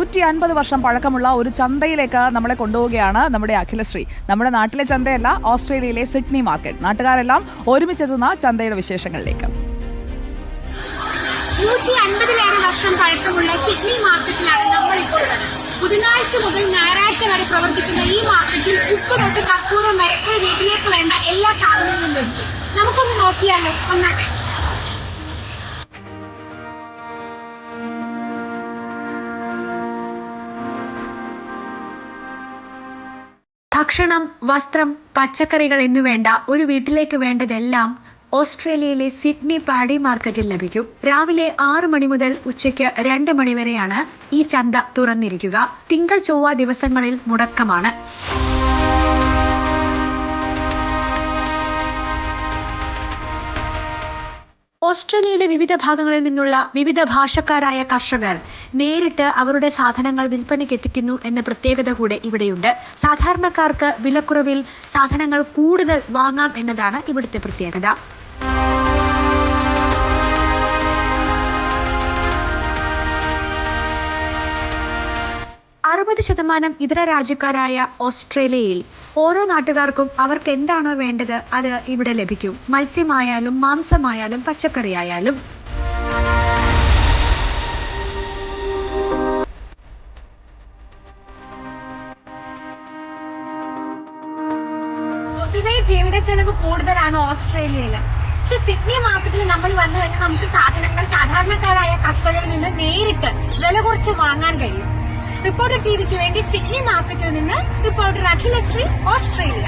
150 വർഷം പഴക്കമുള്ള ഒരു ചന്തയിലേക്ക് നമ്മളെ കൊണ്ടുപോവുകയാണ് നമ്മുടെ അഖിലശ്രീ. നമ്മുടെ നാട്ടിലെ ചന്തയല്ല, ഓസ്ട്രേലിയയിലെ സിഡ്നി മാർക്കറ്റ്. നാട്ടുകാരെല്ലാം ഒരുമിച്ചെത്തുന്ന ചന്തയുടെ വിശേഷങ്ങളിലേക്ക്. 150-ലേറെ വർഷം പഴക്കമുള്ള സിഡ്നി മാർക്കറ്റിലാണ് നമ്മളിപ്പോൾ. ബുധനാഴ്ച മുതൽ ഞായറാഴ്ച വരെ പ്രവർത്തിക്കുന്ന ഈ മാർക്കറ്റിൽ ഉപ്പ് തൊട്ട് കർപ്പൂരം വരെ വീട്ടിലേക്ക് വേണ്ട എല്ലാ സാധനങ്ങളും ലഭിക്കും. നമുക്കൊന്ന് നോക്കിയാലോ. ഒന്നാട്ടെ. ഭക്ഷണം, വസ്ത്രം, പച്ചക്കറികൾ എന്നുവേണ്ട ഒരു വീട്ടിലേക്ക് വേണ്ടതെല്ലാം ഓസ്ട്രേലിയയിലെ സിഡ്നി പാഡി മാർക്കറ്റിൽ ലഭിക്കും. രാവിലെ 6 മണി മുതൽ ഉച്ചയ്ക്ക് 2 മണി വരെയാണ് ഈ ചന്ത തുറന്നിരിക്കുക. തിങ്കൾ, ചൊവ്വ ദിവസങ്ങളിൽ മുടക്കമാണ്. ഓസ്ട്രേലിയയിലെ വിവിധ ഭാഗങ്ങളിൽ നിന്നുള്ള വിവിധ ഭാഷക്കാരായ കർഷകർ നേരിട്ട് അവരുടെ സാധനങ്ങൾ വിൽപ്പനയ്ക്ക് എത്തിക്കുന്നു എന്ന പ്രത്യേകത കൂടെ ഇവിടെയുണ്ട്. സാധാരണക്കാർക്ക് വിലക്കുറവിൽ സാധനങ്ങൾ കൂടുതൽ വാങ്ങാം എന്നതാണ് ഇവിടുത്തെ പ്രത്യേകത. %60 ഇതര രാജ്യക്കാരായ ഓസ്ട്രേലിയയിൽ ഓരോ നാട്ടുകാർക്കും അവർക്ക് എന്താണോ വേണ്ടത് അത് ഇവിടെ ലഭിക്കും. മത്സ്യമായാലും മാംസമായാലും പച്ചക്കറിയായാലും. പൊതുവെ ജീവിത ചെലവ് കൂടുതലാണ് ഓസ്ട്രേലിയയിൽ. പക്ഷെ സിഡ്നി മാർക്കറ്റിൽ നമ്മൾ വന്നു കഴിഞ്ഞാൽ നമുക്ക് സാധനങ്ങൾ സാധാരണക്കാരായ കർഷകരിൽ നിന്ന് നേരിട്ട് വില കുറച്ച് വാങ്ങാൻ കഴിയും. റിപ്പോർട്ടർ ടിവിക്ക് വേണ്ടി സിഡ്നി മാർക്കറ്റിൽ നിന്ന് റിപ്പോർട്ടർ അഖിലശ്രീ, ഓസ്ട്രേലിയ.